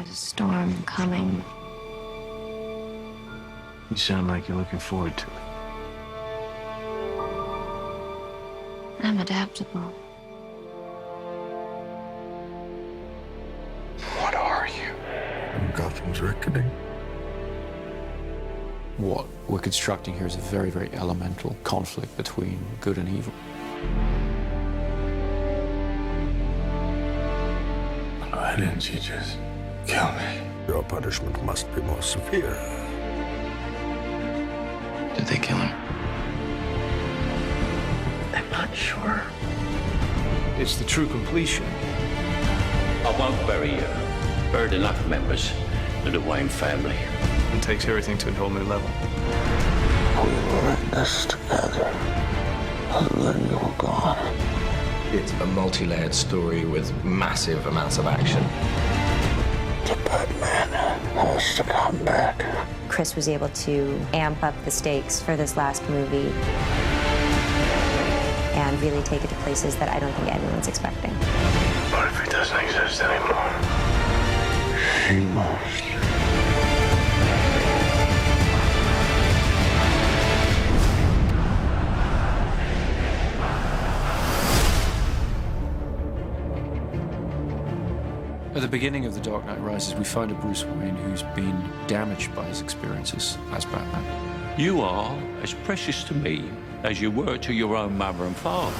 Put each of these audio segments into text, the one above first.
There's a storm coming. You sound like you're looking forward to it. I'm adaptable. What are you? Gotham's reckoning. What we're constructing here is a very, very elemental conflict between good and evil. Why didn't you just kill me? Your punishment must be more severe. Did they kill him? I'm not sure. It's the true completion. I won't bury you. Buried enough members of the Wayne family. It takes everything to a whole new level. We were in this together, and then you were gone. It's a multi-layered story with massive amounts of action. The Batman has to come back. Chris was able to amp up the stakes for this last movie and really take it to places that I don't think anyone's expecting. What if he doesn't exist anymore? She must. At the beginning of The Dark Knight Rises, we find a Bruce Wayne who's been damaged by his experiences as Batman. You are as precious to me as you were to your own mother and father.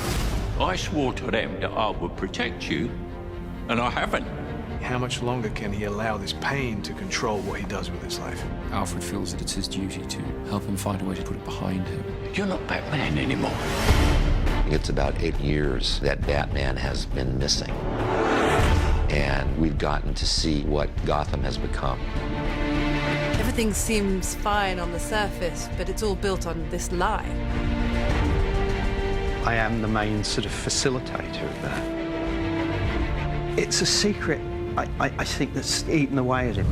I swore to them that I would protect you, and I haven't. How much longer can he allow this pain to control what he does with his life? Alfred feels that it's his duty to help him find a way to put it behind him. You're not Batman anymore. It's about 8 years that Batman has been missing. And we've gotten to see what Gotham has become. Everything seems fine on the surface, but it's all built on this lie. I am the main sort of facilitator of that. It's a secret, I think, that's eaten away at him.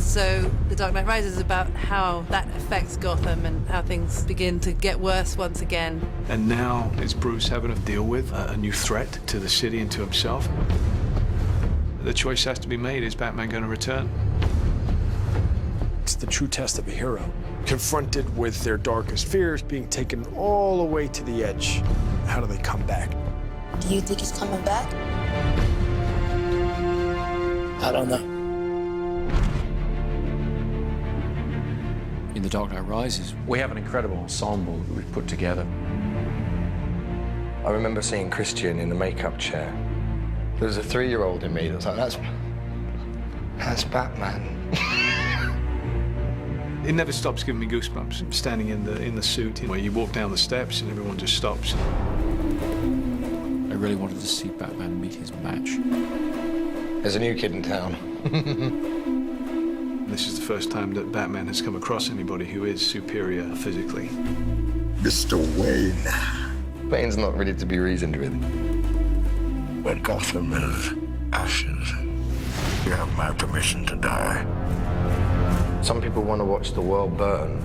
So The Dark Knight Rises is about how that affects Gotham and how things begin to get worse once again. And now is Bruce having to deal with a new threat to the city and to himself? The choice has to be made. Is Batman going to return? It's the true test of a hero. Confronted with their darkest fears, being taken all the way to the edge. How do they come back? Do you think he's coming back? I don't know. In The Dark Knight Rises, we have an incredible ensemble that we've put together. I remember seeing Christian in the makeup chair. There was a 3-year-old in me that was like, that's Batman. It never stops giving me goosebumps. Standing in the suit, where you walk down the steps and everyone just stops. I really wanted to see Batman meet his match. There's a new kid in town. This is the first time that Batman has come across anybody who is superior physically. Mr. Wayne. Wayne's not ready to be reasoned with. When Gotham is ashes, you have my permission to die. Some people want to watch the world burn,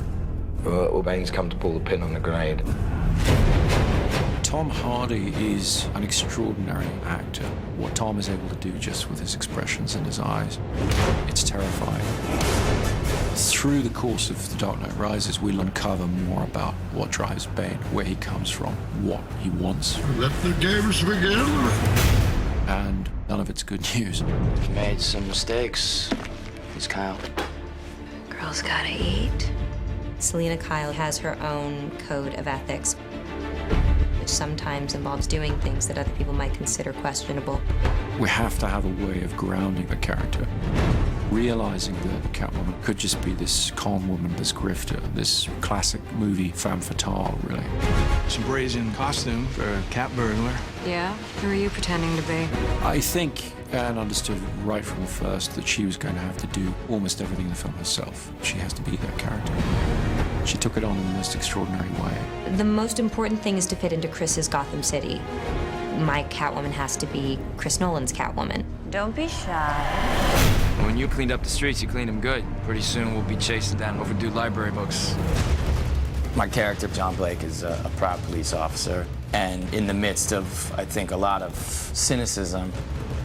or Wayne's come to pull the pin on the grenade. Tom Hardy is an extraordinary actor. What Tom is able to do just with his expressions and his eyes, it's terrifying. Through the course of The Dark Knight Rises, we'll uncover more about what drives Bane, where he comes from, what he wants. Let the games begin. And none of it's good news. He made some mistakes. He's Kyle. Girls gotta eat. Selina Kyle has her own code of ethics, which sometimes involves doing things that other people might consider questionable. We have to have a way of grounding the character, realizing that Catwoman could just be this con woman, this grifter, this classic movie femme fatale, really. Some brazen costume for a cat burglar. Yeah? Who are you pretending to be? I think Anne understood right from the first that she was going to have to do almost everything in the film herself. She has to be that character. She took it on in the most extraordinary way. The most important thing is to fit into Chris's Gotham City. My Catwoman has to be Chris Nolan's Catwoman. Don't be shy. When you cleaned up the streets, you cleaned them good. Pretty soon we'll be chasing down overdue library books. My character, John Blake, is a proud police officer. And in the midst of, I think, a lot of cynicism,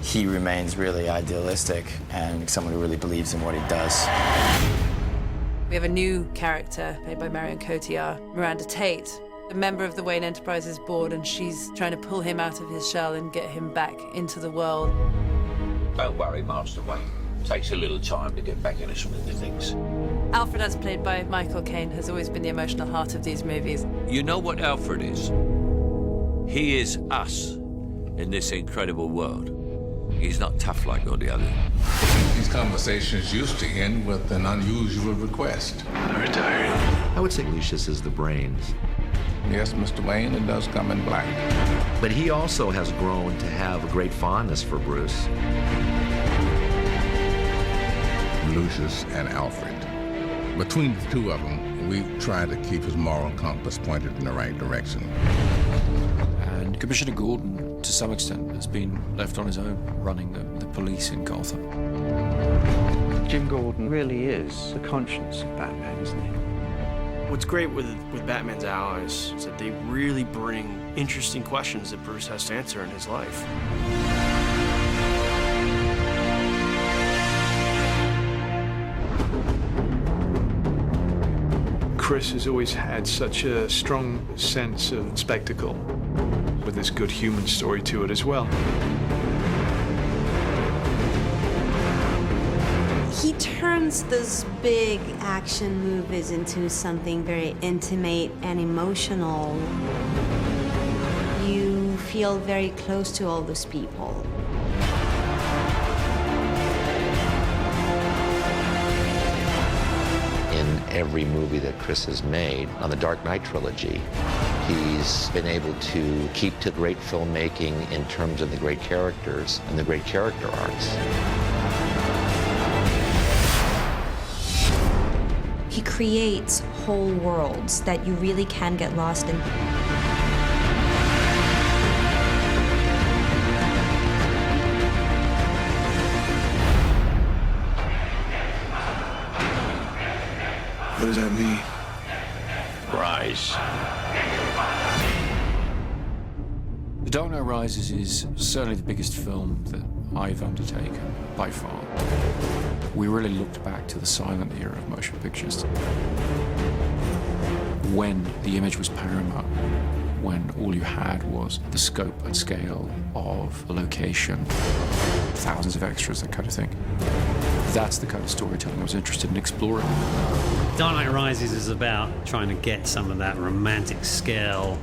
he remains really idealistic and someone who really believes in what he does. We have a new character played by Marion Cotillard, Miranda Tate, a member of the Wayne Enterprises board, and she's trying to pull him out of his shell and get him back into the world. Don't worry, Master Wayne. Takes a little time to get back into some of the things. Alfred, as played by Michael Caine, has always been the emotional heart of these movies. You know what Alfred is? He is us in this incredible world. He's not tough like all the others. These conversations used to end with an unusual request. I'm retired. I would say Lucius is the brains. Yes, Mr. Wayne, it does come in black. But he also has grown to have a great fondness for Bruce. Lucius and Alfred. Between the two of them, we tried to keep his moral compass pointed in the right direction. And Commissioner Gordon, to some extent, has been left on his own, running the police in Gotham. Jim Gordon really is the conscience of Batman, isn't he? What's great with Batman's allies is that they really bring interesting questions that Bruce has to answer in his life. Chris has always had such a strong sense of spectacle, with this good human story to it as well. He turns those big action movies into something very intimate and emotional. You feel very close to all those people. In every movie that Chris has made on the Dark Knight trilogy, he's been able to keep to great filmmaking in terms of the great characters and the great character arcs. He creates whole worlds that you really can get lost in. What does that mean? Rise. The Dark Knight Rises is certainly the biggest film that I've undertaken, by far. We really looked back to the silent era of motion pictures, when the image was paramount, when all you had was the scope and scale of the location, thousands of extras, that kind of thing. That's the kind of storytelling I was interested in exploring. Dark Knight Rises is about trying to get some of that romantic scale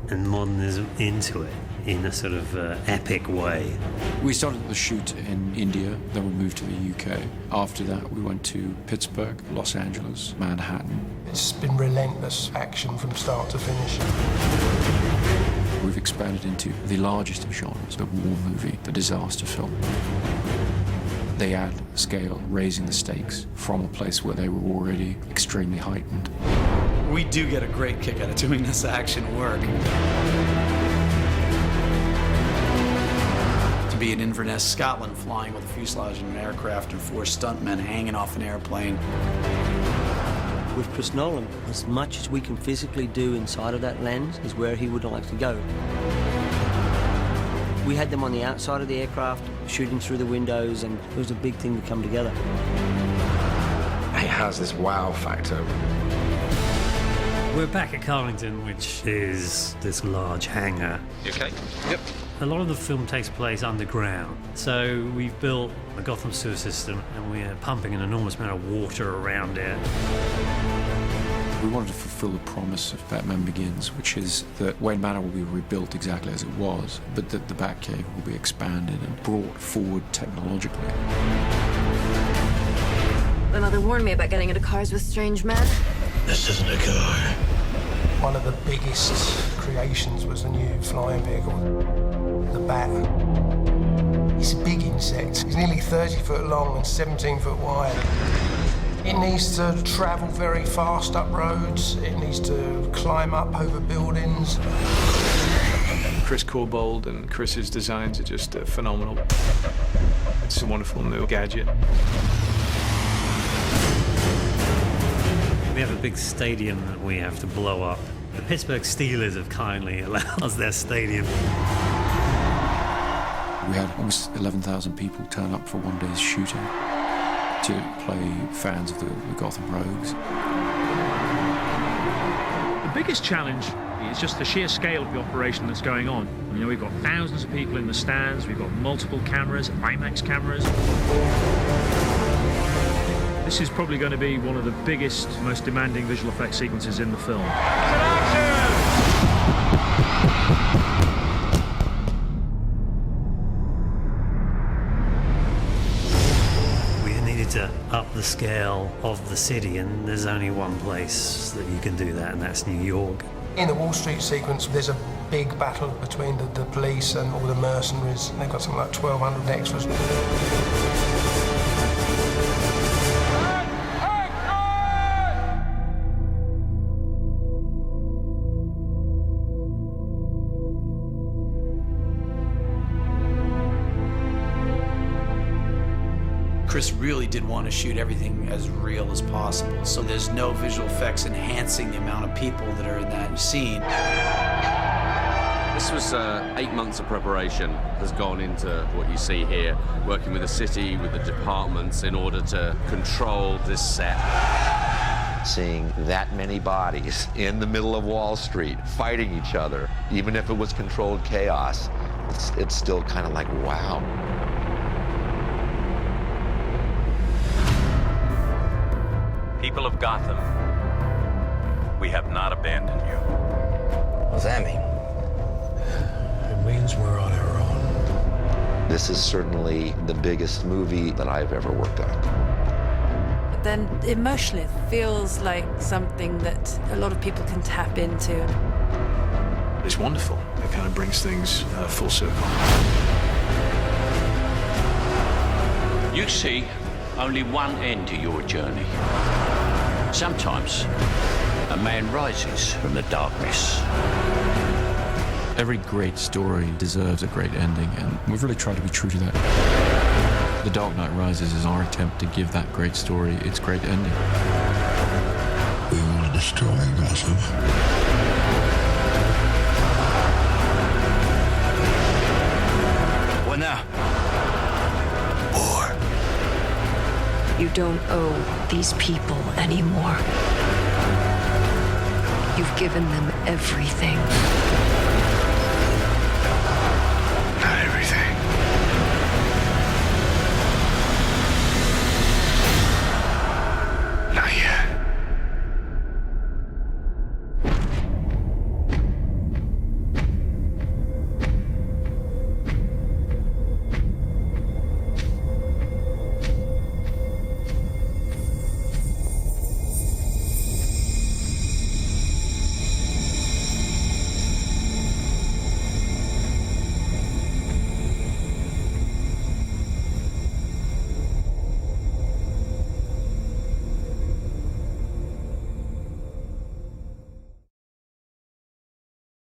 and modernism into it in a sort of epic way. We started the shoot in India, then we moved to the UK. After that, we went to Pittsburgh, Los Angeles, Manhattan. It's been relentless action from start to finish. We've expanded into the largest of genres, the war movie, the disaster film. They add scale, raising the stakes from a place where they were already extremely heightened. We do get a great kick out of doing this action work. To be in Inverness, Scotland, flying with a fuselage in an aircraft and 4 stuntmen hanging off an airplane. With Chris Nolan, as much as we can physically do inside of that lens is where he would like to go. We had them on the outside of the aircraft, shooting through the windows, and it was a big thing to come together. It has this wow factor. We're back at Carlington, which is this large hangar. You okay? Yep. A lot of the film takes place underground, so we've built a Gotham sewer system and we're pumping an enormous amount of water around it. We wanted to fulfill the promise of Batman Begins, which is that Wayne Manor will be rebuilt exactly as it was, but that the Batcave will be expanded and brought forward technologically. My mother warned me about getting into cars with strange men. This isn't a car. One of the biggest creations was the new flying vehicle, the Bat. It's a big insect. It's nearly 30 foot long and 17 foot wide. It needs to travel very fast up roads. It needs to climb up over buildings. Chris Corbould and Chris's designs are just phenomenal. It's a wonderful new gadget. We have a big stadium that we have to blow up. The Pittsburgh Steelers have kindly allowed us their stadium. We had almost 11,000 people turn up for one day's shooting to play fans of the Gotham Rogues. The biggest challenge is just the sheer scale of the operation that's going on. You know, we've got thousands of people in the stands, we've got multiple cameras, IMAX cameras. This is probably going to be one of the biggest, most demanding visual effects sequences in the film. We needed to up the scale of the city, and there's only one place that you can do that, and that's New York. In the Wall Street sequence, there's a big battle between the police and all the mercenaries. They've got something like 1,200 extras. Chris really did want to shoot everything as real as possible, so there's no visual effects enhancing the amount of people that are in that scene. This was 8 months of preparation has gone into what you see here, working with the city, with the departments in order to control this set. Seeing that many bodies in the middle of Wall Street fighting each other, even if it was controlled chaos, it's still kind of like, wow. People of Gotham, we have not abandoned you. What does that mean? It means we're on our own. This is certainly the biggest movie that I've ever worked on. But then emotionally, it feels like something that a lot of people can tap into. It's wonderful. It kind of brings things full circle. You see only one end to your journey. Sometimes a man rises from the darkness. Every great story deserves a great ending, and we've really tried to be true to that. The Dark Knight Rises is our attempt to give that great story its great ending. We want to destroy Gotham. What now? You don't owe these people anymore. You've given them everything.